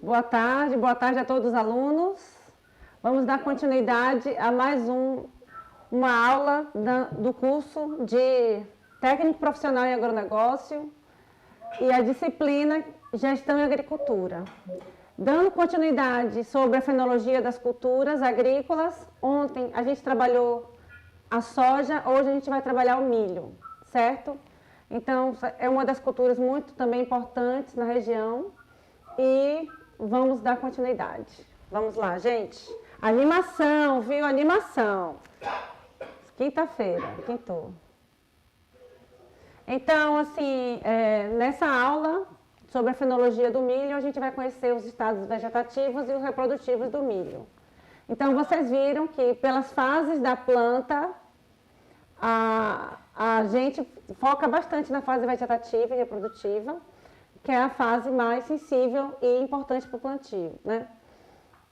boa tarde a todos os alunos. Vamos dar continuidade a mais uma aula do curso de Técnico Profissional em Agronegócio e a disciplina Gestão e Agricultura. Dando continuidade sobre a fenologia das culturas agrícolas, ontem a gente trabalhou a soja, hoje a gente vai trabalhar o milho, certo? Então, é uma das culturas muito também importantes na região e vamos dar continuidade. Vamos lá, gente. Animação, viu? Animação. Quinta-feira, quintou. Então, assim, nessa aula sobre a fenologia do milho, a gente vai conhecer os estados vegetativos e os reprodutivos do milho. Então, vocês viram que pelas fases da planta, a gente foca bastante na fase vegetativa e reprodutiva, que é a fase mais sensível e importante para o plantio, né?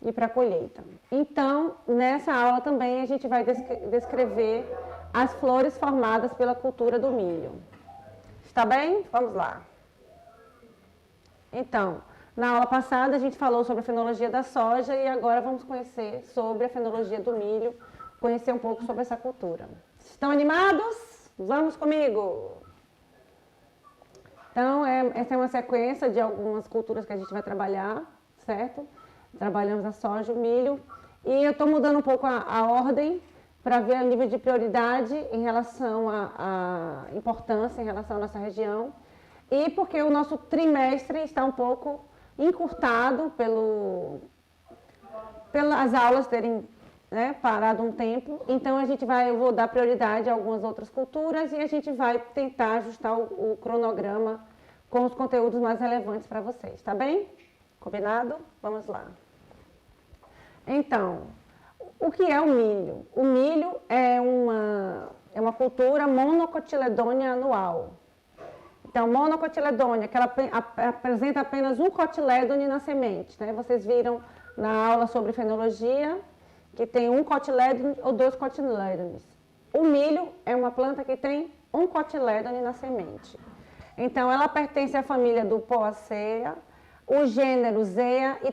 E para a colheita. Então, nessa aula também a gente vai descrever as flores formadas pela cultura do milho. Está bem? Vamos lá. Então, na aula passada a gente falou sobre a fenologia da soja e agora vamos conhecer sobre a fenologia do milho, conhecer um pouco sobre essa cultura. Estão animados? Vamos comigo! Então, essa é uma sequência de algumas culturas que a gente vai trabalhar, certo? Trabalhamos a soja, o milho, e eu estou mudando um pouco a ordem para ver o nível de prioridade em relação à importância, em relação à nossa região, e porque o nosso trimestre está um pouco encurtado pelas aulas terem parado um tempo, então eu vou dar prioridade a algumas outras culturas e a gente vai tentar ajustar o cronograma com os conteúdos mais relevantes para vocês, tá bem? Combinado? Vamos lá. Então, o que é o milho? O milho é uma cultura monocotiledônea anual. Então, monocotiledônea, que ela apresenta apenas um cotilédone na semente, né? Vocês viram na aula sobre fenologia que tem um cotilédone ou 2 cotilédones. O milho é uma planta que tem um cotilédone na semente. Então, ela pertence à família do Poaceae, o gênero Zea e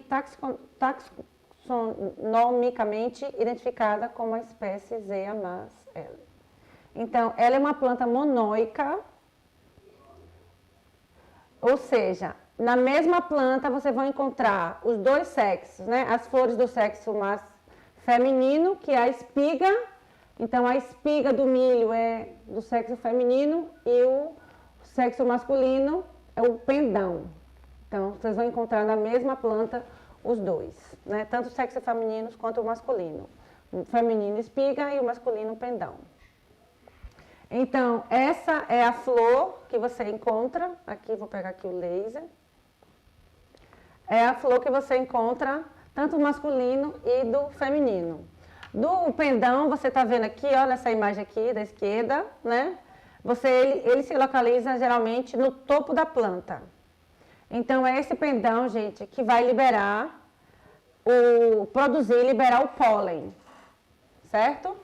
taxonomicamente identificada como a espécie Zea mas L. Então, ela é uma planta monóica, ou seja, na mesma planta você vai encontrar os dois sexos, né? As flores do sexo feminino, que é a espiga. Então, a espiga do milho é do sexo feminino e o sexo masculino é o pendão. Então, vocês vão encontrar na mesma planta os dois, né? Tanto o sexo feminino quanto o masculino. O feminino espiga e o masculino pendão. Então, essa é a flor que você encontra. Aqui, vou pegar aqui o laser. É a flor que você encontra tanto o masculino e do feminino. Do pendão, você está vendo aqui, olha essa imagem aqui da esquerda, né? Ele se localiza geralmente no topo da planta. Então, é esse pendão, gente, que vai liberar o pólen, certo?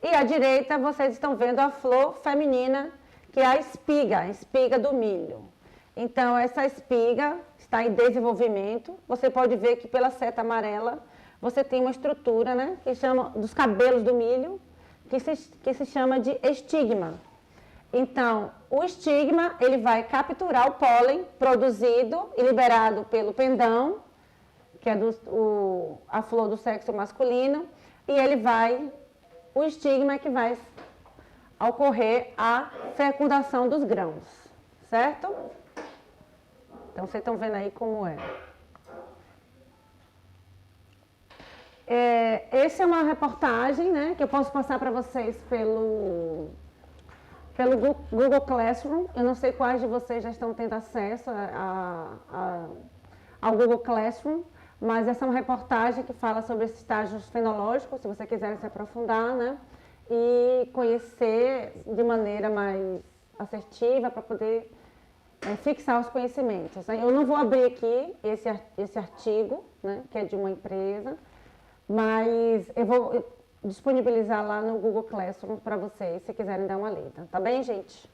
E à direita, vocês estão vendo a flor feminina, que é a espiga do milho. Então, essa espiga está em desenvolvimento. Você pode ver que pela seta amarela, você tem uma estrutura, né, que chama dos cabelos do milho, que se chama de estigma. Então, o estigma, ele vai capturar o pólen produzido e liberado pelo pendão, que é a flor do sexo masculino, e o estigma é que vai ocorrer a fecundação dos grãos, certo? Então, vocês estão vendo aí como é. Essa é uma reportagem, né, que eu posso passar para vocês pelo Google Classroom. Eu não sei quais de vocês já estão tendo acesso ao Google Classroom, mas essa é uma reportagem que fala sobre esses estágios fenológicos, se vocês quiserem se aprofundar, né, e conhecer de maneira mais assertiva para poder fixar os conhecimentos. Eu não vou abrir aqui esse artigo, né, que é de uma empresa, mas eu vou disponibilizar lá no Google Classroom para vocês, se quiserem dar uma lida. Tá bem, gente?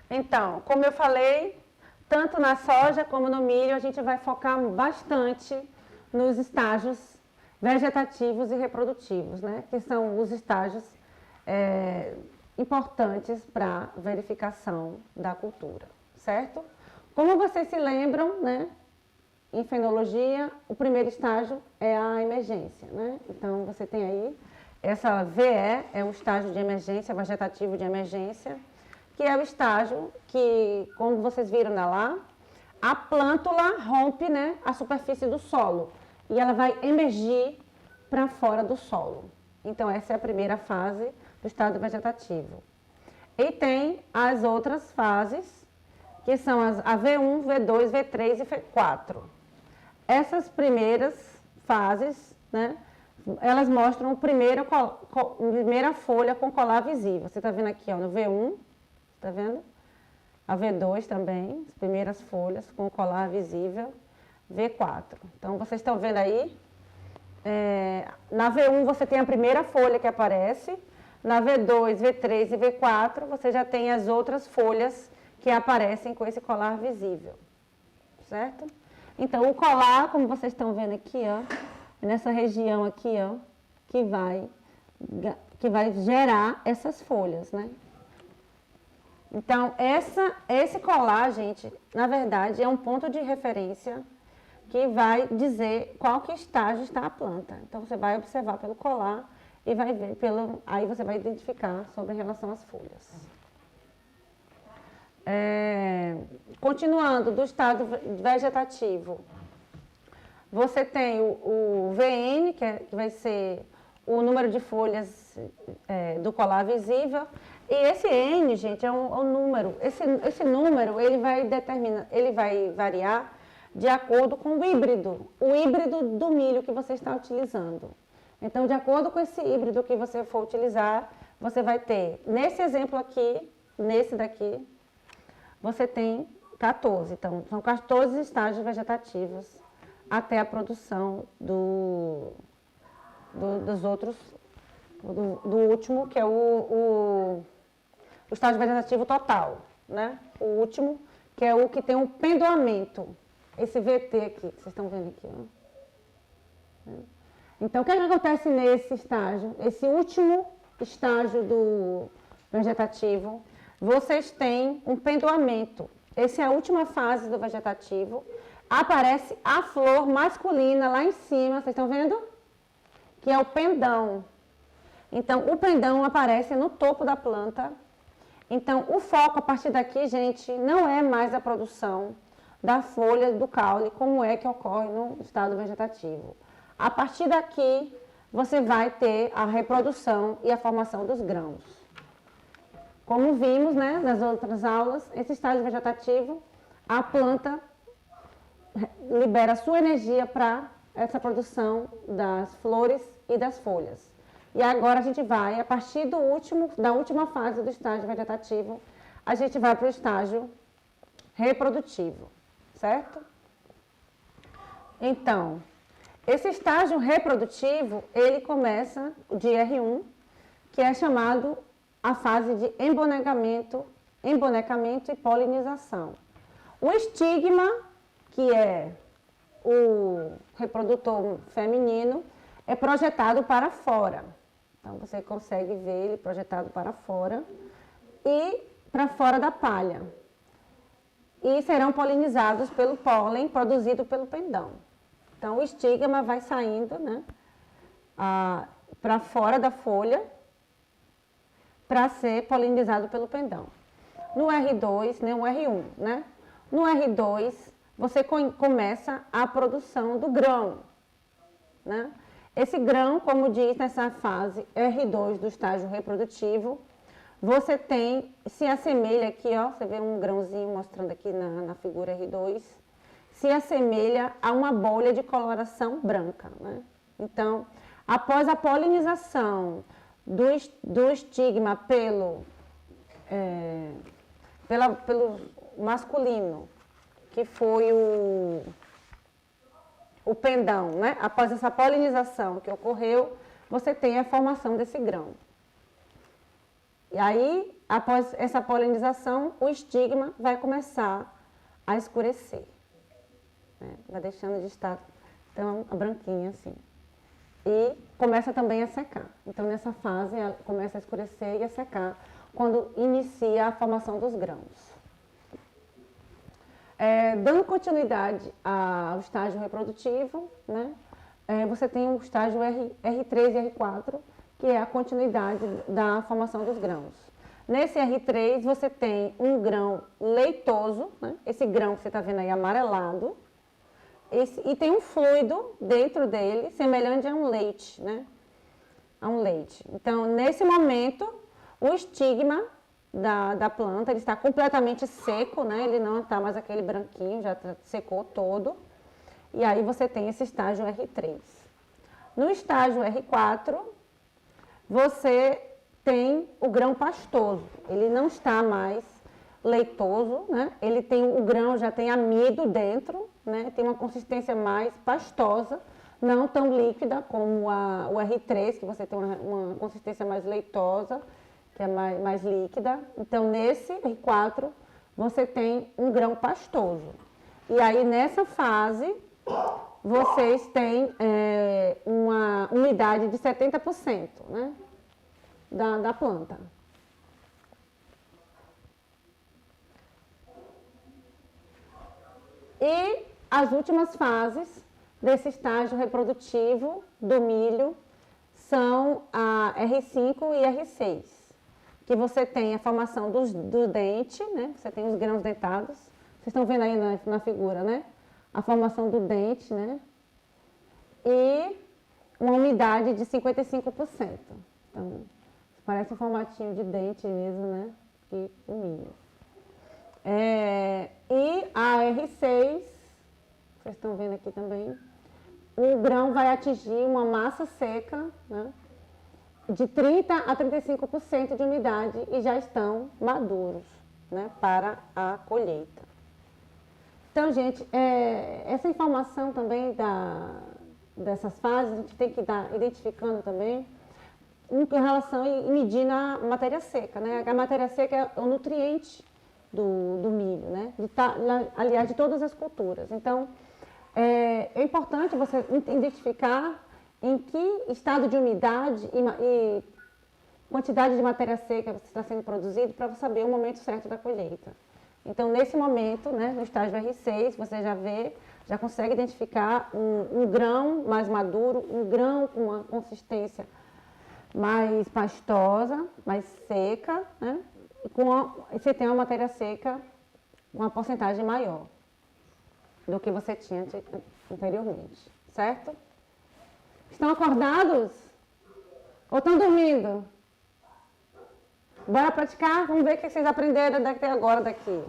Então, como eu falei, tanto na soja como no milho, a gente vai focar bastante nos estágios vegetativos e reprodutivos, né? Que são os estágios importantes para verificação da cultura, certo? Como vocês se lembram, né? Em fenologia, o primeiro estágio é a emergência, né? Então, você tem aí, essa VE é o estágio de emergência, vegetativo de emergência, que é o estágio que, como vocês viram lá, a plântula rompe, né, a superfície do solo e ela vai emergir para fora do solo. Então, essa é a primeira fase do estado vegetativo. E tem as outras fases, que são a V1, V2, V3 e V4. Essas primeiras fases, né, elas mostram a primeira folha com colar visível. Você está vendo aqui, ó, no V1, está vendo? A V2 também, as primeiras folhas com colar visível, V4. Então, vocês estão vendo aí, na V1 você tem a primeira folha que aparece, na V2, V3 e V4 você já tem as outras folhas que aparecem com esse colar visível, certo? Então, o colar, como vocês estão vendo aqui, ó, nessa região aqui, ó, que vai gerar essas folhas, né? Então, esse colar, gente, na verdade, é um ponto de referência que vai dizer qual que estágio está a planta. Então, você vai observar pelo colar e vai ver aí você vai identificar sobre relação às folhas. Continuando, do estado vegetativo, você tem o VN, que vai ser o número de folhas do colar visível, e esse N, gente, é um número. Esse número, ele vai variar de acordo com o híbrido do milho que você está utilizando. Então, de acordo com esse híbrido que você for utilizar, você vai ter, nesse exemplo aqui, nesse daqui, você tem 14. Então, são 14 estágios vegetativos até a produção do último, que é o estágio vegetativo total, né? O último, que é o que tem um pendoamento. Esse VT aqui, que vocês estão vendo aqui, ó. Então, o que acontece nesse estágio? Esse último estágio do vegetativo, vocês têm um pendoamento. Essa é a última fase do vegetativo. Aparece a flor masculina lá em cima, vocês estão vendo? Que é o pendão. Então, o pendão aparece no topo da planta. Então, o foco a partir daqui, gente, não é mais a produção da folha do caule, como é que ocorre no estado vegetativo. A partir daqui, você vai ter a reprodução e a formação dos grãos. Como vimos, né, nas outras aulas, esse estágio vegetativo, a planta libera sua energia para essa produção das flores e das folhas. E agora a gente vai, a partir da última fase do estágio vegetativo, a gente vai para o estágio reprodutivo, certo? Então, esse estágio reprodutivo, ele começa de R1, que é chamado a fase de embonecamento e polinização. O estigma, que é o reprodutor feminino, é projetado para fora. Então, você consegue ver ele projetado para fora e para fora da palha. E serão polinizados pelo pólen produzido pelo pendão. Então, o estigma vai saindo, né, para fora da folha para ser polinizado pelo pendão. No R2, né, o R1, né? No R2, você começa a produção do grão, né? Esse grão, como diz nessa fase R2 do estágio reprodutivo, você se assemelha aqui, ó, você vê um grãozinho mostrando aqui na figura R2, se assemelha a uma bolha de coloração branca, né? Então, após a polinização do estigma pelo masculino, que foi o pendão, né? Após essa polinização que ocorreu, você tem a formação desse grão. E aí, após essa polinização, o estigma vai começar a escurecer. Né? Vai deixando de estar tão branquinha assim. E começa também a secar. Então, nessa fase, ela começa a escurecer e a secar quando inicia a formação dos grãos. Dando continuidade ao estágio reprodutivo, né? Você tem o estágio R3 e R4, que é a continuidade da formação dos grãos. Nesse R3, você tem um grão leitoso, né? Esse grão que você está vendo aí amarelado, e tem um fluido dentro dele, semelhante a um leite, né? A um leite. Então, nesse momento, o estigma da planta, ele está completamente seco, né? Ele não está mais aquele branquinho, já secou todo. E aí você tem esse estágio R3. No estágio R4, você tem o grão pastoso. Ele não está mais leitoso, né? Ele tem o grão, já tem amido dentro, né? Tem uma consistência mais pastosa, não tão líquida como o R3, que você tem uma consistência mais leitosa, que é mais líquida. Então, nesse R4, você tem um grão pastoso. E aí, nessa fase, vocês têm uma umidade de 70%, né? Da planta. E as últimas fases desse estágio reprodutivo do milho são a R5 e R6, que você tem a formação do dente, né? Você tem os grãos dentados. Vocês estão vendo aí na figura, né? A formação do dente, né? E uma umidade de 55%. Então, parece um formatinho de dente mesmo, né? E o milho. E a R6, vocês estão vendo aqui também, o grão vai atingir uma massa seca, né, de 30 a 35% de umidade e já estão maduros, né, para a colheita. Então, gente, essa informação também dessas fases, a gente tem que estar identificando também em relação e medindo a matéria seca, né? A matéria seca é o nutriente do milho, né? Aliás, de todas as culturas. Então, é importante você identificar em que estado de umidade e quantidade de matéria seca está sendo produzido para você saber o momento certo da colheita. Então, nesse momento, né, no estágio R6, você já consegue identificar um grão mais maduro, um grão com uma consistência mais pastosa, mais seca, né? E você tem uma matéria seca com uma porcentagem maior do que você tinha anteriormente, certo? Estão acordados? Ou estão dormindo? Bora praticar? Vamos ver o que vocês aprenderam até agora daqui.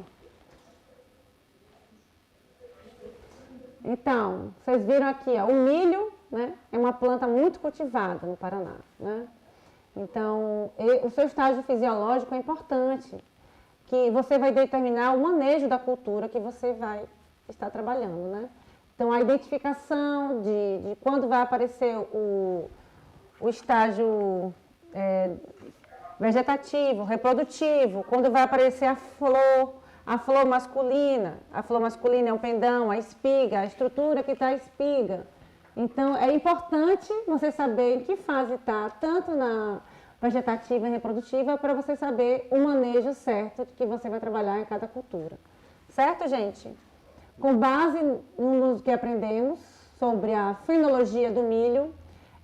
Então, vocês viram aqui, ó, o milho, né, é uma planta muito cultivada no Paraná, né? Então, o seu estágio fisiológico é importante, que você vai determinar o manejo da cultura que você vai estar trabalhando, né? Então, a identificação de quando vai aparecer o estágio vegetativo, reprodutivo, quando vai aparecer a flor masculina. A flor masculina é um pendão, a espiga, a estrutura que está a espiga. Então, é importante você saber em que fase está, tanto na vegetativa e reprodutiva, para você saber o manejo certo que você vai trabalhar em cada cultura. Certo, gente? Com base no que aprendemos sobre a fenologia do milho,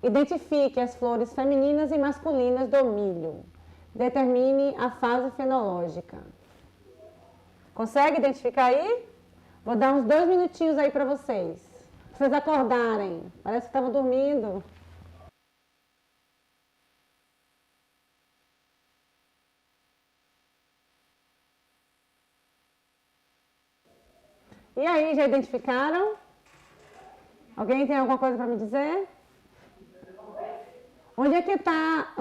identifique as flores femininas e masculinas do milho. Determine a fase fenológica. Consegue identificar aí? Vou dar uns 2 minutinhos aí para vocês. Vocês acordarem. Parece que estavam dormindo. E aí, já identificaram? Alguém tem alguma coisa para me dizer? Onde é que está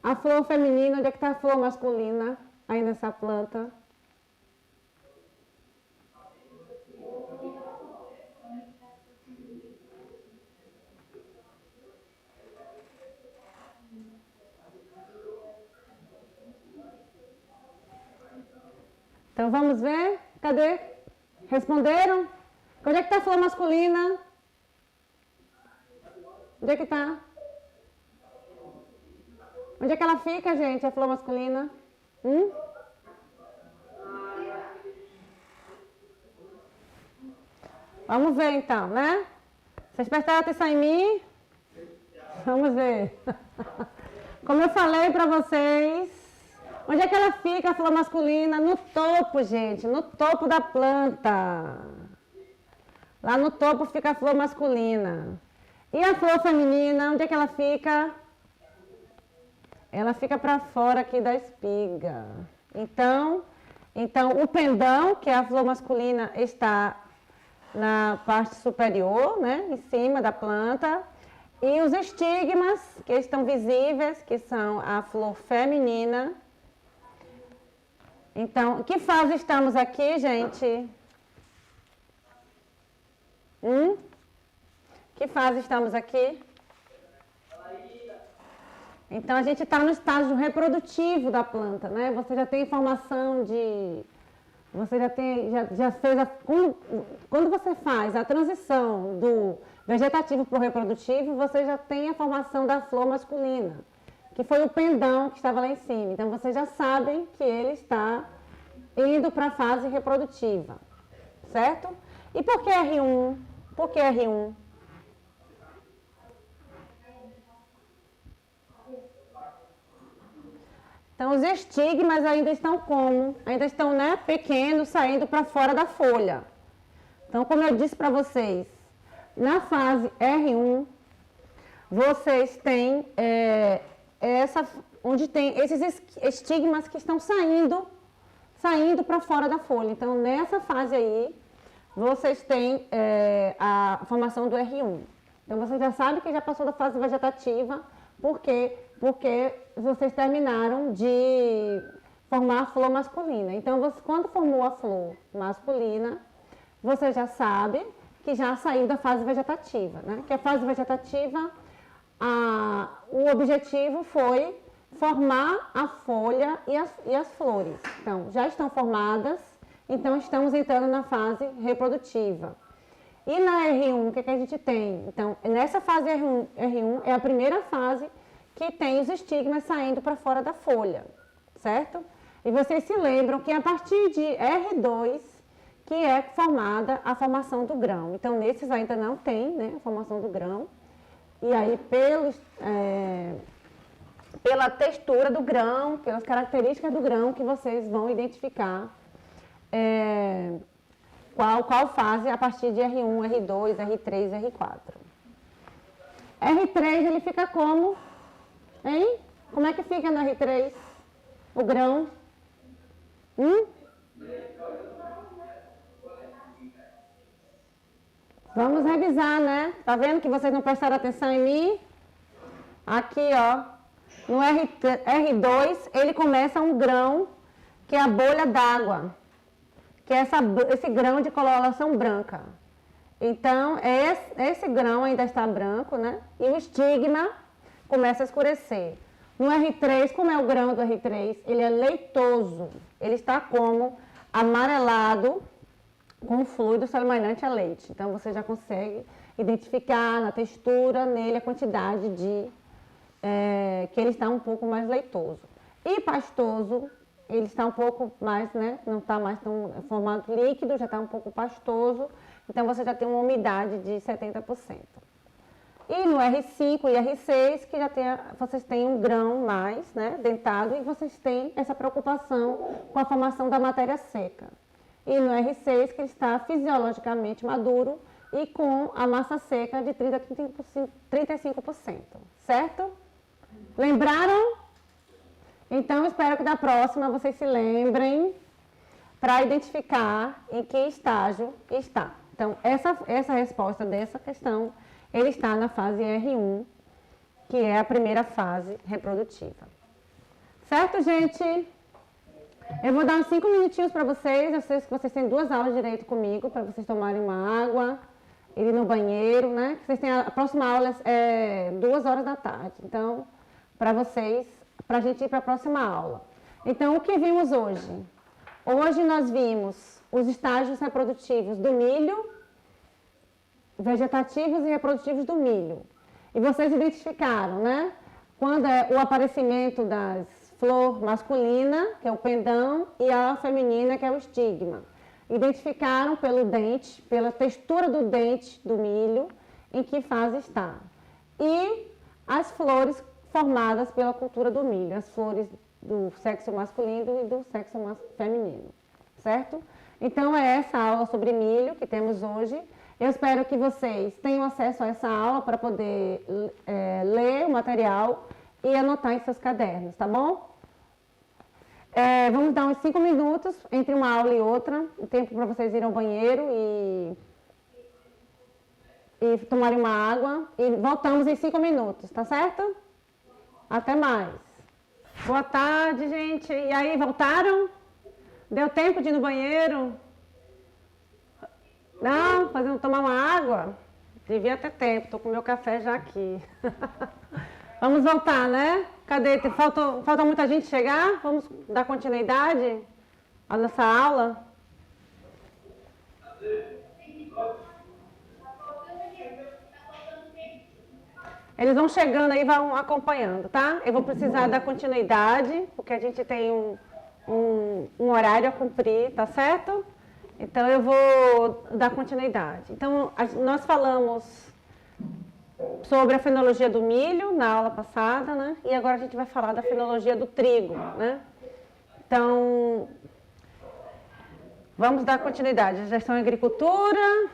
a flor feminina? Onde é que está a flor masculina aí nessa planta? Então, vamos ver? Cadê? Responderam? Onde é que está a flor masculina? Onde é que está? Onde é que ela fica, gente, a flor masculina? Vamos ver então, né? Vocês prestaram atenção em mim? Vamos ver. Como eu falei para vocês, onde é que ela fica, a flor masculina? No topo, gente, no topo da planta. Lá no topo fica a flor masculina. E a flor feminina, onde é que ela fica? Ela fica para fora aqui da espiga. Então, o pendão, que é a flor masculina, está na parte superior, né, em cima da planta. E os estigmas, que estão visíveis, que são a flor feminina. Então, que fase estamos aqui, gente? Que fase estamos aqui? Então, a gente está no estágio reprodutivo da planta, né? Você já tem informação de... Você já fez quando você faz a transição do vegetativo para o reprodutivo, você já tem a formação da flor masculina, que foi o pendão que estava lá em cima. Então, vocês já sabem que ele está indo para a fase reprodutiva, certo? E por que R1? Por que R1? Então, os estigmas ainda estão como? Ainda estão, né, pequenos, saindo para fora da folha. Então, como eu disse para vocês, na fase R1, vocês têm onde tem esses estigmas que estão saindo para fora da folha. Então, nessa fase aí, vocês têm a formação do R1. Então, você já sabe que já passou da fase vegetativa, porque vocês terminaram de formar a flor masculina. Então, quando formou a flor masculina, você já sabe que já saiu da fase vegetativa, né? Que a fase vegetativa, o objetivo foi formar a folha e as flores. Então, já estão formadas, então estamos entrando na fase reprodutiva. E na R1, o que a gente tem? Então, nessa fase R1 é a primeira fase que tem os estigmas saindo para fora da folha, certo? E vocês se lembram que a partir de R2 que é formada a formação do grão. Então, nesses ainda não tem, né, a formação do grão. E aí, pela textura do grão, pelas características do grão, que vocês vão identificar qual fase a partir de R1, R2, R3, R4. R3 ele fica como? Hein? Como é que fica no R3? O grão? Vamos revisar, né? Tá vendo que vocês não prestaram atenção em mim? Aqui, ó. No R2, ele começa um grão, que é a bolha d'água, que é esse grão de coloração branca. Então, esse grão ainda está branco, né? E o estigma começa a escurecer. No R3, como é o grão do R3? Ele é leitoso. Ele está como amarelado, com fluido semelhante a leite. Então, você já consegue identificar na textura, nele, a quantidade de... que ele está um pouco mais leitoso. E pastoso, ele está um pouco mais, né? Não está mais tão formato líquido, já está um pouco pastoso. Então, você já tem uma umidade de 70%. E no R5 e R6, que já vocês têm um grão mais, né, dentado, e vocês têm essa preocupação com a formação da matéria seca. E no R6, que ele está fisiologicamente maduro e com a massa seca de 30% a 35%, certo? Lembraram? Então, espero que da próxima vocês se lembrem para identificar em que estágio está. Então, essa resposta dessa questão, ele está na fase R1, que é a primeira fase reprodutiva. Certo, gente? Eu vou dar uns 5 minutinhos para vocês. Eu sei que vocês têm 2 aulas de direito comigo, para vocês tomarem uma água, ir no banheiro, né? Vocês têm a próxima aula 2 horas da tarde. Então, para a gente ir para a próxima aula. Então, o que vimos hoje? Hoje nós vimos os estágios reprodutivos do milho, vegetativos e reprodutivos do milho. E vocês identificaram, né? Quando é o aparecimento das flor masculina, que é o pendão, e a feminina, que é o estigma. Identificaram pelo dente, pela textura do dente do milho, em que fase está. E as flores formadas pela cultura do milho, as flores do sexo masculino e do sexo feminino, certo? Então, é essa aula sobre milho que temos hoje. Eu espero que vocês tenham acesso a essa aula para poder ler o material e anotar em seus cadernos, tá bom? Vamos dar uns 5 minutos entre uma aula e outra, o tempo para vocês irem ao banheiro e tomarem uma água. E voltamos em 5 minutos, tá certo? Até mais. Boa tarde, gente. E aí, voltaram? Deu tempo de ir no banheiro? Não? Tomar uma água? Devia ter tempo, tô com meu café já aqui. Vamos voltar, né? Cadê? Falta muita gente chegar? Vamos dar continuidade à nossa aula? Eles vão chegando aí, vão acompanhando, tá? Eu vou precisar dar continuidade, porque a gente tem um horário a cumprir, tá certo? Então, eu vou dar continuidade. Então, nós falamos sobre a fenologia do milho na aula passada, né? E agora a gente vai falar da fenologia do trigo, né? Então, vamos dar continuidade. Gestão em agricultura,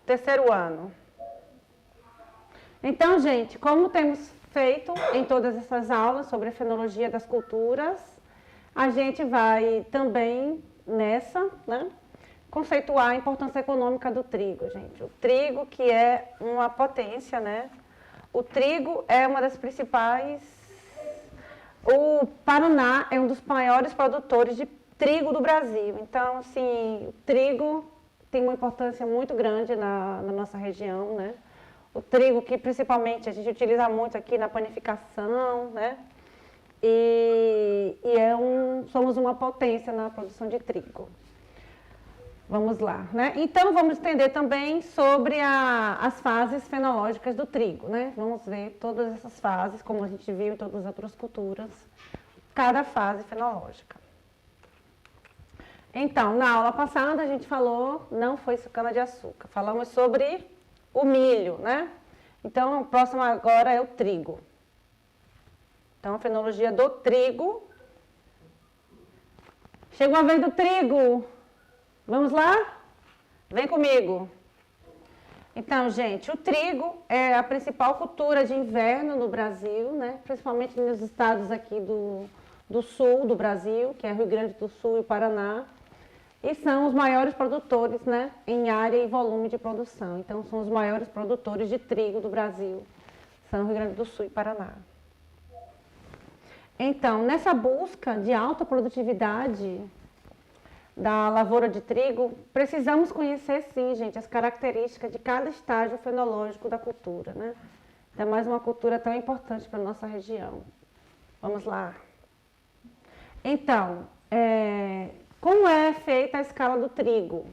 terceiro ano. Então, gente, como temos feito em todas essas aulas sobre a fenologia das culturas, a gente vai também nessa, né, conceituar a importância econômica do trigo, gente. O trigo, que é uma potência, né? O trigo é uma das principais... O Paraná é um dos maiores produtores de trigo do Brasil. Então, assim, o trigo tem uma importância muito grande na nossa região, né? O trigo que principalmente a gente utiliza muito aqui na panificação, né? Somos uma potência na produção de trigo. Vamos lá, né? Então, vamos entender também sobre as fases fenológicas do trigo, né? Vamos ver todas essas fases, como a gente viu em todas as outras culturas, cada fase fenológica. Então, na aula passada a gente falou, não foi cana-de-açúcar, falamos sobre o milho, né? Então, o próximo agora é o trigo. Então, a fenologia do trigo. Chegou a vez do trigo. Vamos lá? Vem comigo. Então, gente, o trigo é a principal cultura de inverno no Brasil, né? Principalmente nos estados aqui do sul do Brasil, que é Rio Grande do Sul e Paraná. E são os maiores produtores, né, em área e volume de produção. Então, são os maiores produtores de trigo do Brasil. São Rio Grande do Sul e Paraná. Então, nessa busca de alta produtividade da lavoura de trigo, precisamos conhecer, sim, gente, as características de cada estágio fenológico da cultura, né? É mais uma cultura tão importante para a nossa região. Vamos lá. Então, como é feita a escala do trigo?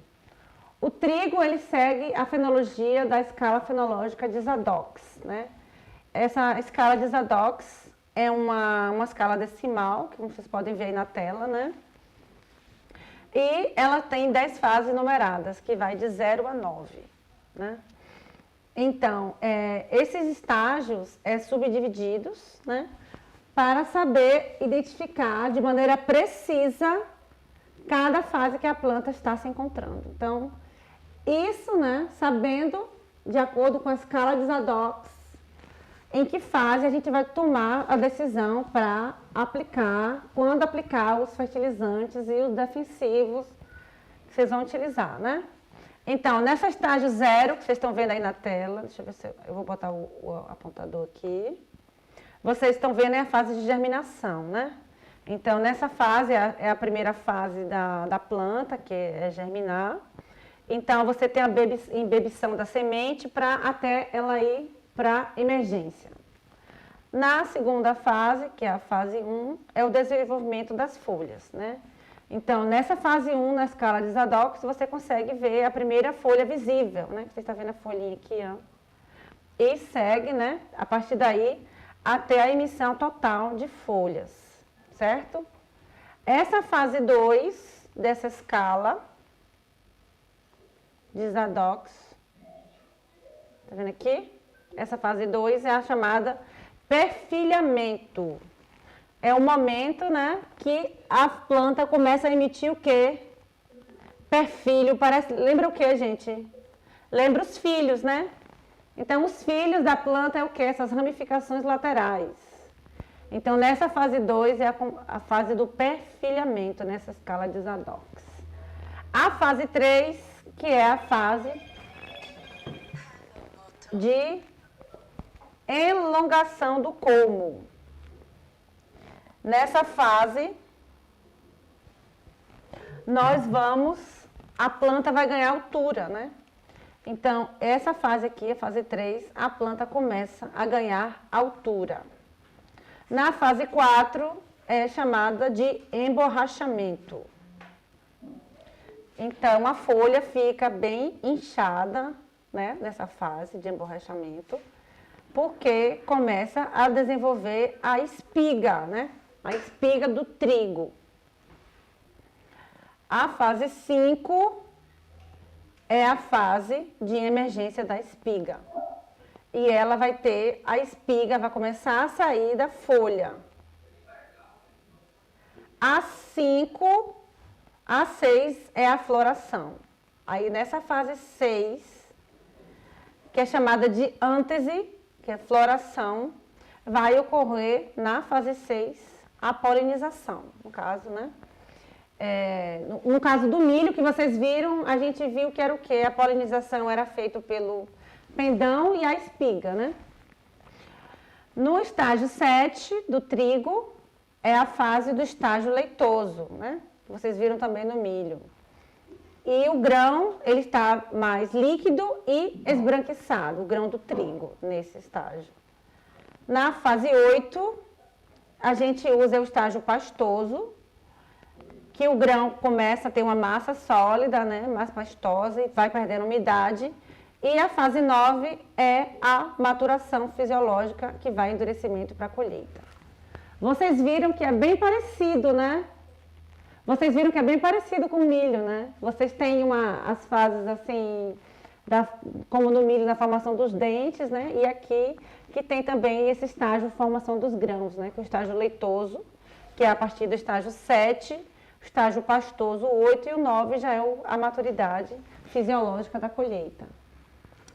O trigo, ele segue a fenologia da escala fenológica de Zadok, né? Essa escala de Zadok é uma escala decimal, que vocês podem ver aí na tela, né? E ela tem 10 fases numeradas, que vai de 0 a 9, né? Então, esses estágios subdivididos, né? Para saber identificar de maneira precisa cada fase que a planta está se encontrando. Então, isso, né, sabendo, de acordo com a escala de Zadok, em que fase a gente vai tomar a decisão para aplicar, quando aplicar os fertilizantes e os defensivos que vocês vão utilizar, né? Então, nessa estágio 0, que vocês estão vendo aí na tela, deixa eu ver se eu vou botar o apontador aqui. Vocês estão vendo a fase de germinação, né? Então, nessa fase, é a primeira fase da planta, que é germinar. Então, você tem a embebição da semente até ela ir para emergência. Na segunda fase, que é a fase 1, é o desenvolvimento das folhas, né? Então, nessa fase 1, na escala de Zadok, você consegue ver a primeira folha visível, né? Você está vendo a folhinha aqui, ó. E segue, né, a partir daí, até a emissão total de folhas, certo? Essa fase 2 dessa escala de Zadok, tá vendo aqui? Essa fase 2 é a chamada perfilhamento. É o momento, né, que a planta começa a emitir o quê? Perfilho. Parece, lembra o quê, gente? Lembra os filhos, né? Então, os filhos da planta é o quê? Essas ramificações laterais. Então, nessa fase 2 é a fase do perfilhamento, nessa escala de Zadok. A fase 3, que é a fase de elongação do colmo. Nessa fase, a planta vai ganhar altura, né? Então, essa fase aqui, a fase 3, a planta começa a ganhar altura. Na fase 4, é chamada de emborrachamento. Então, a folha fica bem inchada, né, nessa fase de emborrachamento, porque começa a desenvolver a espiga, né? A espiga do trigo. A fase 5 é a fase de emergência da espiga. E ela vai ter, a espiga vai começar a sair da folha. A 5, a 6 é a floração. Aí nessa fase 6, que é chamada de ântese, que é floração, vai ocorrer na fase 6 a polinização, no caso, né? No caso do milho que vocês viram, a gente viu que era o quê? A polinização era feita pelo pendão e a espiga, né? No estágio 7 do trigo, é a fase do estágio leitoso, né? Vocês viram também no milho. E o grão, ele está mais líquido e esbranquiçado, o grão do trigo, nesse estágio. Na fase 8, a gente usa o estágio pastoso, que o grão começa a ter uma massa sólida, né, mais pastosa, e vai perdendo umidade. E a fase 9 é a maturação fisiológica, que vai endurecimento para a colheita. Vocês viram que é bem parecido, né? Vocês viram que é bem parecido com o milho, né? Vocês têm as fases assim, como no milho, na formação dos dentes, né? E aqui, que tem também esse estágio de formação dos grãos, né? Que é o estágio leitoso, que é a partir do estágio 7, o estágio pastoso 8 e o 9 já é a maturidade fisiológica da colheita,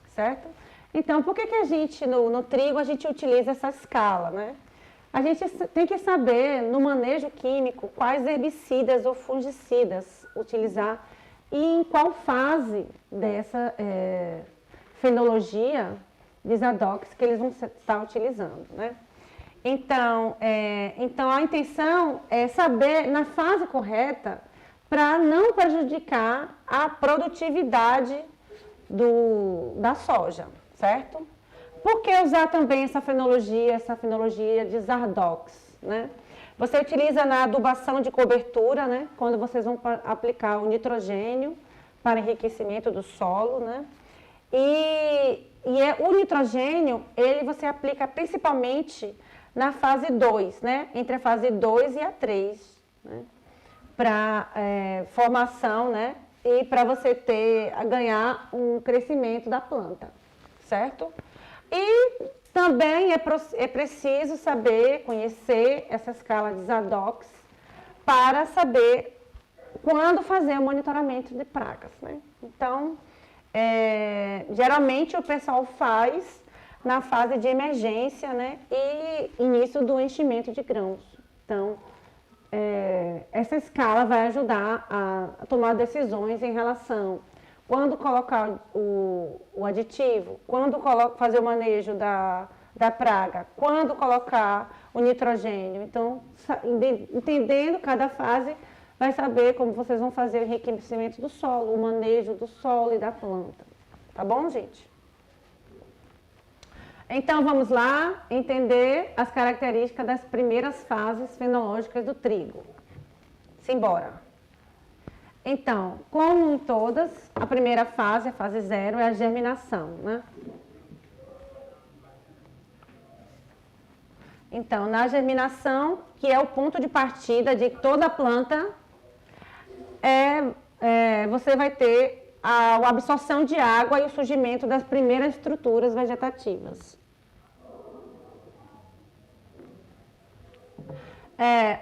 certo? Então, por que a gente, no trigo, a gente utiliza essa escala, né? A gente tem que saber, no manejo químico, quais herbicidas ou fungicidas utilizar e em qual fase dessa fenologia de Zadok que eles vão estar utilizando, né? Então, a intenção é saber na fase correta para não prejudicar a produtividade da soja, certo? Por que usar também essa fenologia de Zardox, né? Você utiliza na adubação de cobertura, né? Quando vocês vão aplicar o nitrogênio para enriquecimento do solo, né? O nitrogênio, você aplica principalmente na fase 2, né? Entre a fase 2 e a 3, né? Para formação, né? E para você ganhar um crescimento da planta, certo? E também é preciso saber, conhecer essa escala de Zadok para saber quando fazer o monitoramento de pragas, né? Então, geralmente o pessoal faz na fase de emergência, né? E início do enchimento de grãos. Então, essa escala vai ajudar a tomar decisões em relação quando colocar o aditivo, quando fazer o manejo da praga, quando colocar o nitrogênio. Então, entendendo cada fase, vai saber como vocês vão fazer o enriquecimento do solo, o manejo do solo e da planta. Tá bom, gente? Então, vamos lá entender as características das primeiras fases fenológicas do trigo. Simbora. Então, como em todas, a primeira fase, a fase 0, é a germinação, né? Então, na germinação, que é o ponto de partida de toda planta, você vai ter a absorção de água e o surgimento das primeiras estruturas vegetativas.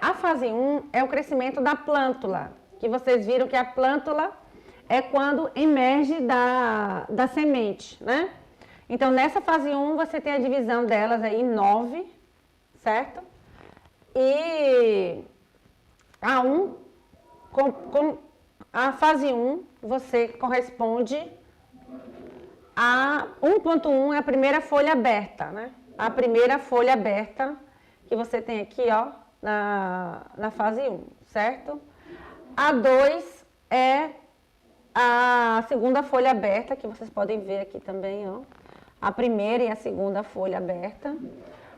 A fase 1 é o crescimento da plântula, que vocês viram que a plântula é quando emerge da semente, né? Então, nessa fase 1, você tem a divisão delas aí em 9, certo? E a fase 1, você corresponde a 1.1 é a primeira folha aberta, né? A primeira folha aberta que você tem aqui, ó, na fase 1, certo? A 2 é a segunda folha aberta, que vocês podem ver aqui também, ó. A primeira e a segunda folha aberta.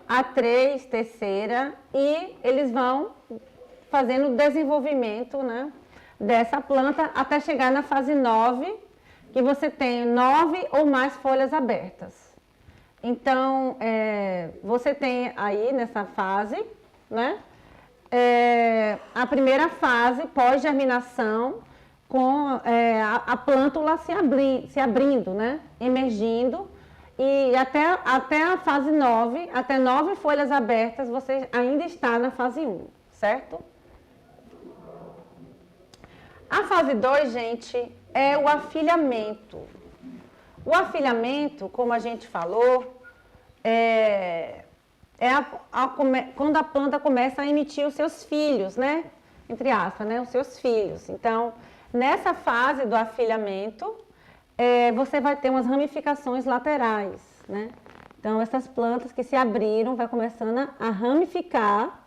A 3, terceira, e eles vão fazendo o desenvolvimento, né, dessa planta até chegar na fase 9, que você tem 9 ou mais folhas abertas. Então, você tem aí nessa fase, né, a primeira fase pós-germinação, com a plântula se abrindo, né, emergindo, e até a fase 9, até 9 folhas abertas, você ainda está na fase 1, certo? A fase 2, gente, é o afilhamento. O afilhamento, como a gente falou, quando a planta começa a emitir os seus filhos, né? Entre aspas, né? Os seus filhos. Então, nessa fase do afilhamento, você vai ter umas ramificações laterais, né? Então, essas plantas que se abriram, vai começando a ramificar,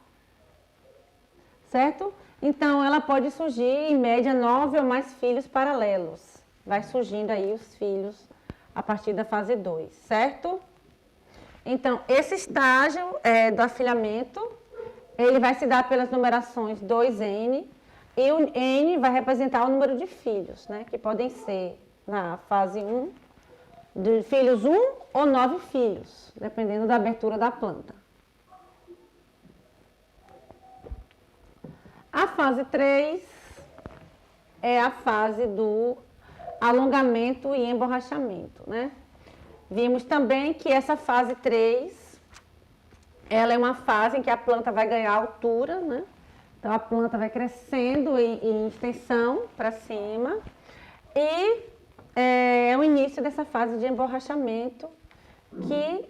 certo? Então, ela pode surgir, em média, 9 ou mais filhos paralelos. Vai surgindo aí os filhos a partir da fase 2, certo? Então, esse estágio do afilhamento, ele vai se dar pelas numerações 2N, e o N vai representar o número de filhos, né? Que podem ser, na fase 1, de filhos 1 ou 9 filhos, dependendo da abertura da planta. A fase 3 é a fase do alongamento e emborrachamento, né? Vimos também que essa fase 3, ela é uma fase em que a planta vai ganhar altura, né? Então, a planta vai crescendo em extensão para cima e é o início dessa fase de emborrachamento, que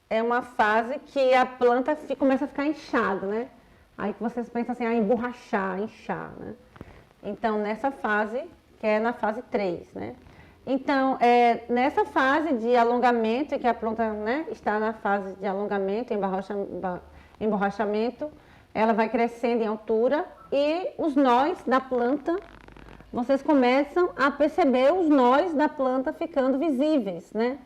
é uma fase que a planta começa a ficar inchada, né? Aí que vocês pensam assim, emborrachar, inchar, né? Então, nessa fase, que é na fase 3, né? Então, nessa fase de alongamento, que a planta, né, está na fase de alongamento, emborrachamento, ela vai crescendo em altura e os nós da planta, vocês começam a perceber os nós da planta ficando visíveis, né?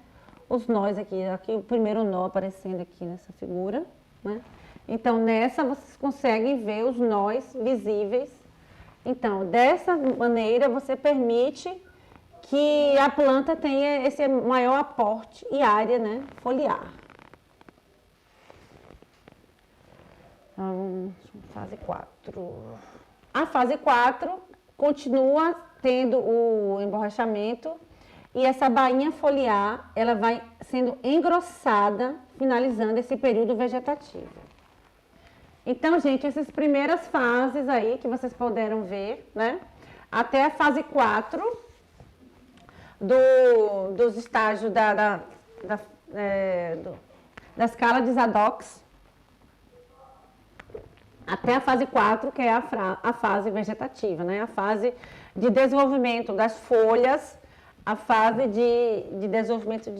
Os nós aqui o primeiro nó aparecendo aqui nessa figura, né? Então, nessa vocês conseguem ver os nós visíveis. Então, dessa maneira, você permite que a planta tenha esse maior aporte e área, né, foliar. Então, fase 4. A fase 4 continua tendo o emborrachamento e essa bainha foliar, ela vai sendo engrossada, finalizando esse período vegetativo. Então, gente, essas primeiras fases aí que vocês puderam ver, né? Até a fase 4 dos estágios da escala de Zadok, até a fase 4, que é a fase vegetativa, né? A fase de desenvolvimento das folhas, a fase de desenvolvimento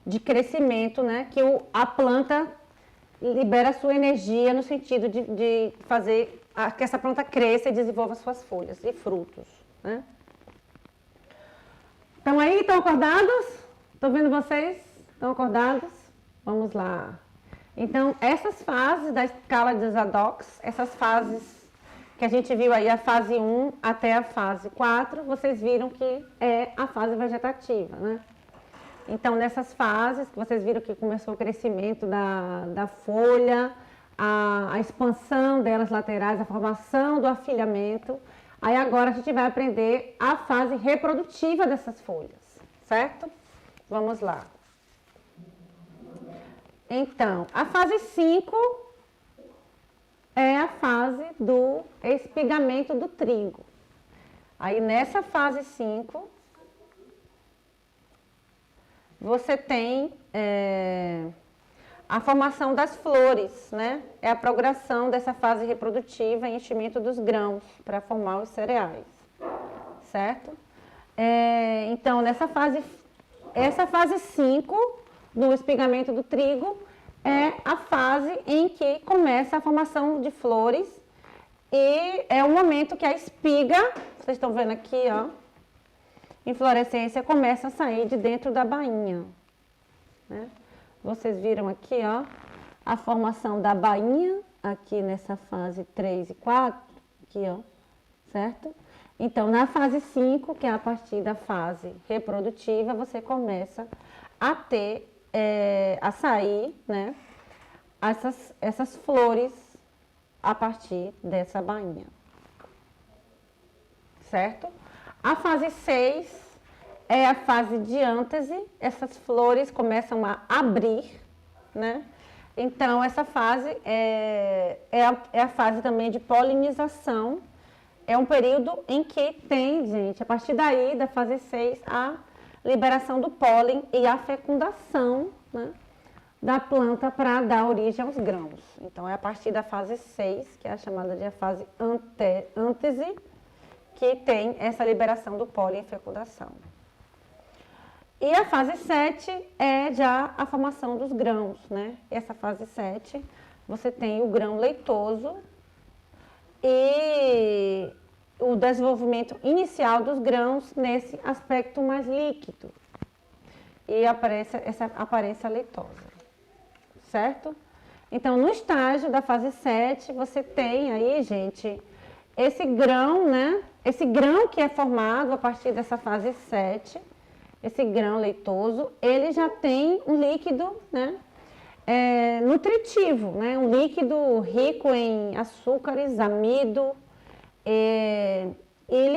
de crescimento, né? Que a planta libera a sua energia no sentido de fazer que essa planta cresça e desenvolva suas folhas e frutos, né? Estão aí? Estão acordados? Estou vendo vocês? Estão acordados? Vamos lá. Então, essas fases da escala de Zadok, essas fases que a gente viu aí a fase 1 até a fase 4, vocês viram que é a fase vegetativa, né? Então, nessas fases, vocês viram que começou o crescimento da folha, a expansão delas laterais, a formação do afilhamento. Aí agora a gente vai aprender a fase reprodutiva dessas folhas, certo? Vamos lá. Então, a fase 5 é a fase do espigamento do trigo. Aí nessa fase 5, você tem a formação das flores, né? É a progressão dessa fase reprodutiva e enchimento dos grãos para formar os cereais, certo? Então, essa fase 5 do espigamento do trigo é a fase em que começa a formação de flores e é o momento que a espiga, vocês estão vendo aqui, ó, inflorescência começa a sair de dentro da bainha, né? Vocês viram aqui, ó, a formação da bainha, aqui nessa fase 3 e 4, aqui, ó, certo? Então, na fase 5, que é a partir da fase reprodutiva, você começa a ter, a sair, né, essas flores a partir dessa bainha, certo? A fase 6 é a fase de ântese, essas flores começam a abrir, né? Então, essa fase é a fase também de polinização, é um período em que tem, gente, a partir daí, da fase 6, a liberação do pólen e a fecundação, né, da planta para dar origem aos grãos. Então, é a partir da fase 6, que é a chamada de a fase ântese, que tem essa liberação do pólen e fecundação. E a fase 7 é já a formação dos grãos, né? Essa fase 7, você tem o grão leitoso e o desenvolvimento inicial dos grãos nesse aspecto mais líquido. E aparece essa aparência leitosa, certo? Então, no estágio da fase 7, você tem aí, gente, esse grão, né? Esse grão que é formado a partir dessa fase 7, esse grão leitoso, ele já tem um líquido, né, nutritivo, né, um líquido rico em açúcares, amido, e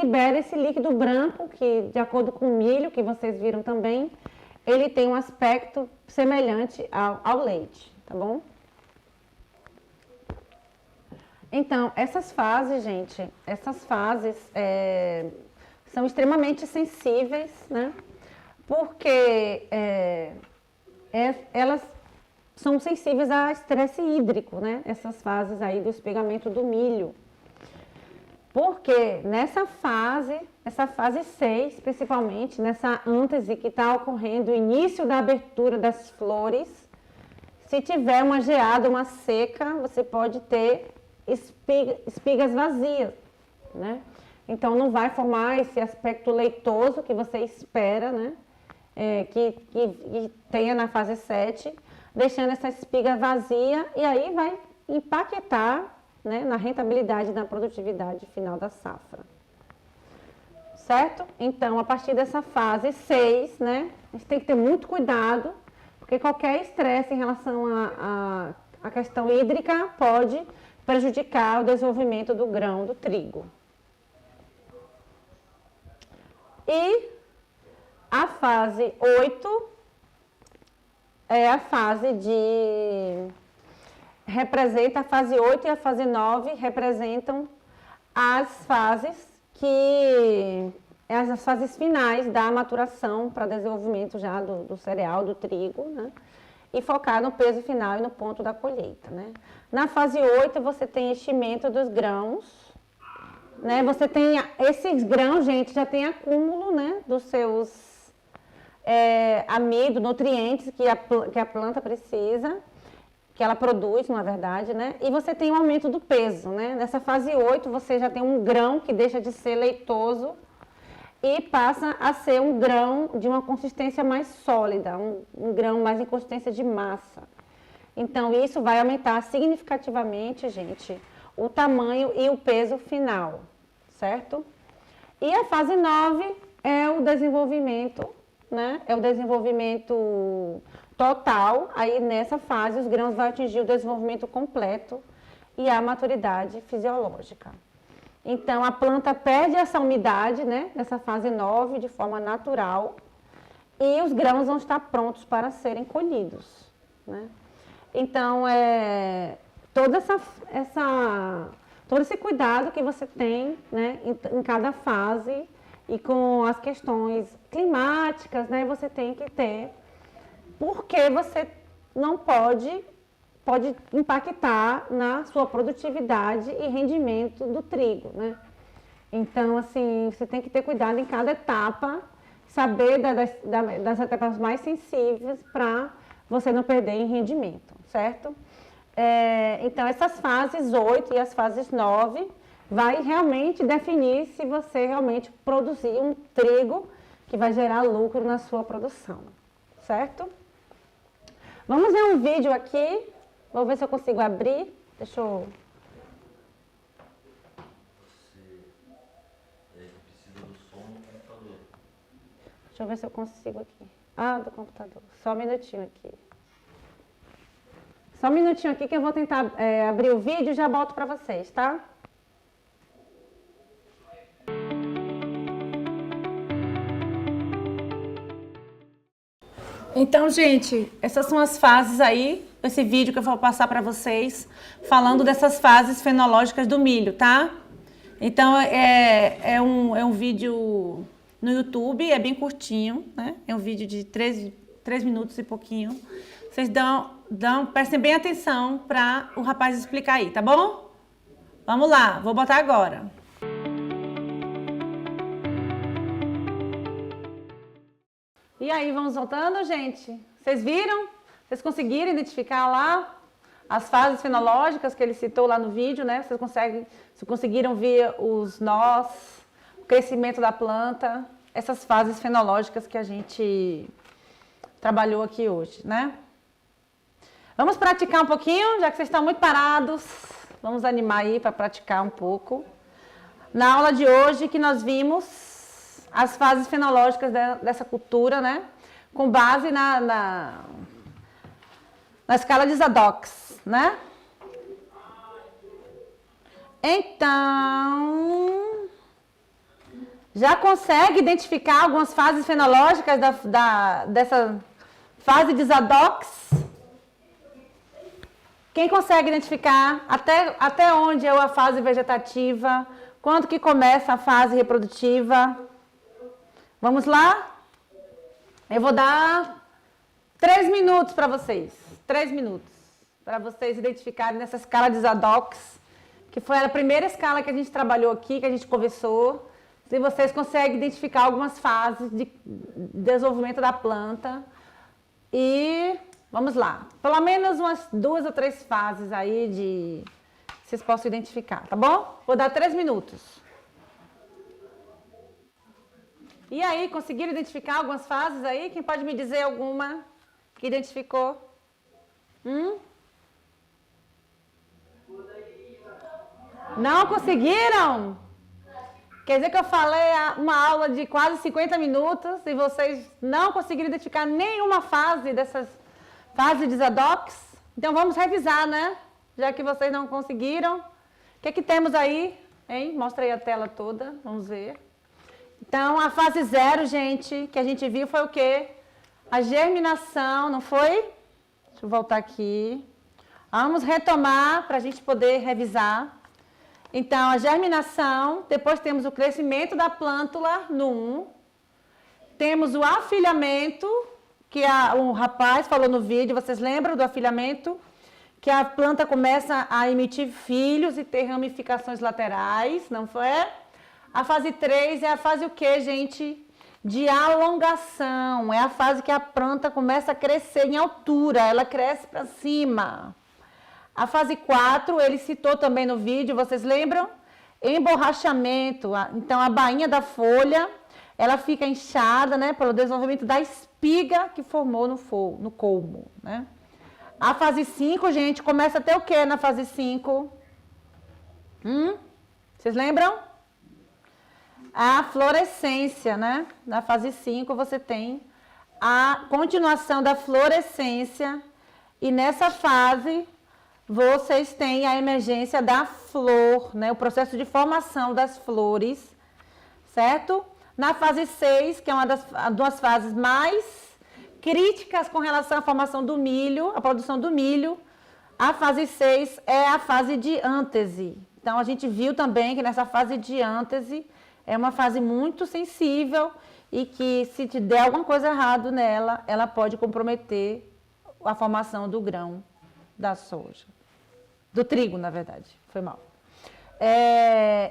libera esse líquido branco, que de acordo com o milho, que vocês viram também, ele tem um aspecto semelhante ao leite, tá bom? Então, essas fases, gente, são extremamente sensíveis, né? Porque elas são sensíveis a estresse hídrico, né? Essas fases aí do espigamento do milho. Porque nessa fase 6, principalmente, nessa ântese que está ocorrendo, o início da abertura das flores, se tiver uma geada, uma seca, você pode ter espigas vazias, né? Então, não vai formar esse aspecto leitoso que você espera, né? Que tenha na fase 7, deixando essa espiga vazia e aí vai impactar, né, na rentabilidade e na produtividade final da safra. Certo? Então, a partir dessa fase 6, né, a gente tem que ter muito cuidado, porque qualquer estresse em relação à questão hídrica pode prejudicar o desenvolvimento do grão do trigo. E a fase 8 é a fase representa a fase 8 e a fase 9 representam as fases as fases finais da maturação para desenvolvimento já do cereal, do trigo, né? E focar no peso final e no ponto da colheita, né? Na fase 8 você tem enchimento dos grãos, né? Você tem esses grãos, gente, já tem acúmulo, né, dos seus amido, nutrientes que a planta precisa, que ela produz, na verdade, né? E você tem um aumento do peso, né? Nessa fase 8, você já tem um grão que deixa de ser leitoso e passa a ser um grão de uma consistência mais sólida, um grão mais em consistência de massa. Então, isso vai aumentar significativamente, gente, o tamanho e o peso final, certo? E a fase 9 é o desenvolvimento, né? É o desenvolvimento total. Aí nessa fase os grãos vão atingir o desenvolvimento completo e a maturidade fisiológica. Então a planta perde essa umidade, né? Nessa fase 9 de forma natural e os grãos vão estar prontos para serem colhidos, né? Então todo esse cuidado que você tem, né, em cada fase e com as questões climáticas, né, você tem que ter, porque você não pode impactar na sua produtividade e rendimento do trigo, né? Então, assim, você tem que ter cuidado em cada etapa, saber das etapas mais sensíveis para você não perder em rendimento, certo? Então, essas fases 8 e as fases 9 vai realmente definir se você realmente produzir um trigo que vai gerar lucro na sua produção, certo? Vamos ver um vídeo aqui, vou ver se eu consigo abrir, deixa eu... Você precisa do som do computador. Deixa eu ver se eu consigo aqui. Ah, do computador, só um minutinho aqui. Só um minutinho aqui que eu vou tentar abrir o vídeo e já volto para vocês, tá? Então, gente, essas são as fases aí, esse vídeo que eu vou passar para vocês, falando dessas fases fenológicas do milho, tá? Então, é um vídeo no YouTube, é bem curtinho, né? É um vídeo de 3 minutos e pouquinho. Vocês prestem bem atenção para o rapaz explicar aí, tá bom? Vamos lá, vou botar agora. E aí, vamos voltando, gente? Vocês viram? Vocês conseguiram identificar lá as fases fenológicas que ele citou lá no vídeo, né? Vocês conseguiram ver os nós, o crescimento da planta, essas fases fenológicas que a gente trabalhou aqui hoje, né? Vamos praticar um pouquinho, já que vocês estão muito parados. Vamos animar aí para praticar um pouco. Na aula de hoje que nós vimos as fases fenológicas dessa cultura, né? Com base na escala de Zadok, né? Então, já consegue identificar algumas fases fenológicas dessa fase de Zadok? Quem consegue identificar até onde é a fase vegetativa? Quando que começa a fase reprodutiva? Vamos lá? Eu vou dar 3 minutos para vocês. 3 minutos. Para vocês identificarem nessa escala de Zadok, que foi a primeira escala que a gente trabalhou aqui, que a gente conversou. Se vocês conseguem identificar algumas fases de desenvolvimento da planta. E vamos lá. Pelo menos umas 2 ou 3 fases aí vocês possam identificar, tá bom? Vou dar 3 minutos. E aí, conseguiram identificar algumas fases aí? Quem pode me dizer alguma que identificou? Não conseguiram? Quer dizer que eu falei uma aula de quase 50 minutos e vocês não conseguiram identificar nenhuma fase dessas fases de Zadok? Então vamos revisar, né? Já que vocês não conseguiram. O que é que temos aí? Hein? Mostra aí a tela toda, vamos ver. Então, a fase 0, gente, que a gente viu foi o quê? A germinação, não foi? Deixa eu voltar aqui. Vamos retomar para a gente poder revisar. Então, a germinação, depois temos o crescimento da plântula no 1. Temos o afilhamento, que o rapaz falou no vídeo, vocês lembram do afilhamento? Que a planta começa a emitir filhos e ter ramificações laterais, não foi? A fase 3 é a fase o quê, gente? De alongação. É a fase que a planta começa a crescer em altura, ela cresce para cima. A fase 4, ele citou também no vídeo, vocês lembram? Emborrachamento. Então, a bainha da folha, ela fica inchada, né? Pelo desenvolvimento da espiga que formou no colmo, né? A fase 5, gente, começa a ter o quê na fase 5? Vocês lembram? A florescência, né? Na fase 5 você tem a continuação da florescência e nessa fase vocês têm a emergência da flor, né? O processo de formação das flores, certo? Na fase 6, que é uma das fases mais críticas com relação à formação do milho, a produção do milho, a fase 6 é a fase de ântese. Então, a gente viu também que nessa fase de ântese é uma fase muito sensível e que se te der alguma coisa errada nela, ela pode comprometer a formação do grão da soja. Do trigo, na verdade, foi mal.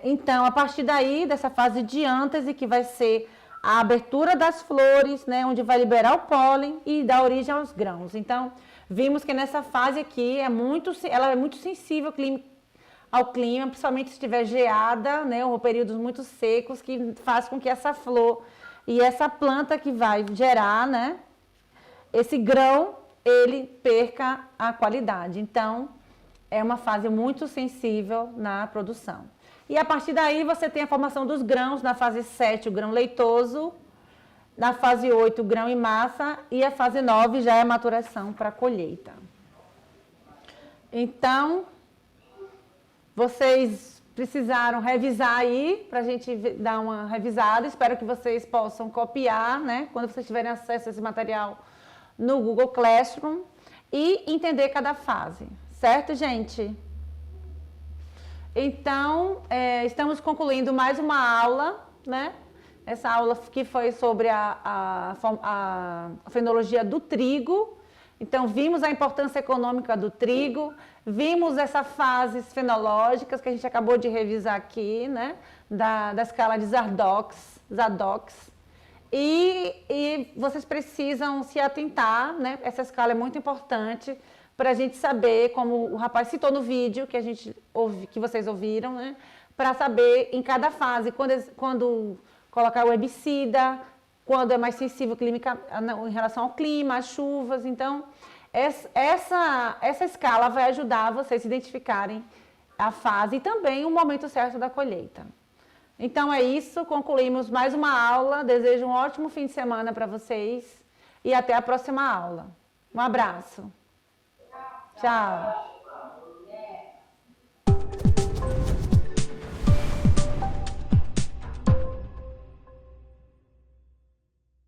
Então, a partir daí, dessa fase de ântese, que vai ser a abertura das flores, né, onde vai liberar o pólen e dar origem aos grãos. Então, vimos que nessa fase aqui, ela é muito sensível ao clima, principalmente se estiver geada, né, ou períodos muito secos, que faz com que essa flor e essa planta que vai gerar, né, esse grão, ele perca a qualidade. Então, é uma fase muito sensível na produção. E a partir daí você tem a formação dos grãos, na fase 7 o grão leitoso, na fase 8 o grão em massa e a fase 9 já é a maturação para a colheita. Então, vocês precisaram revisar aí, para a gente dar uma revisada. Espero que vocês possam copiar, né, quando vocês tiverem acesso a esse material no Google Classroom e entender cada fase. Certo, gente? Então, estamos concluindo mais uma aula, né? Essa aula que foi sobre a fenologia do trigo. Então, vimos a importância econômica do trigo, vimos essas fases fenológicas que a gente acabou de revisar aqui, né? Da escala de Zadox. E vocês precisam se atentar, né? Essa escala é muito importante para a gente saber, como o rapaz citou no vídeo que vocês ouviram, né? Para saber em cada fase, quando colocar o herbicida, quando é mais sensível em relação ao clima, às chuvas. Então, essa escala vai ajudar vocês a identificarem a fase e também o momento certo da colheita. Então é isso, concluímos mais uma aula. Desejo um ótimo fim de semana para vocês e até a próxima aula. Um abraço. Tchau.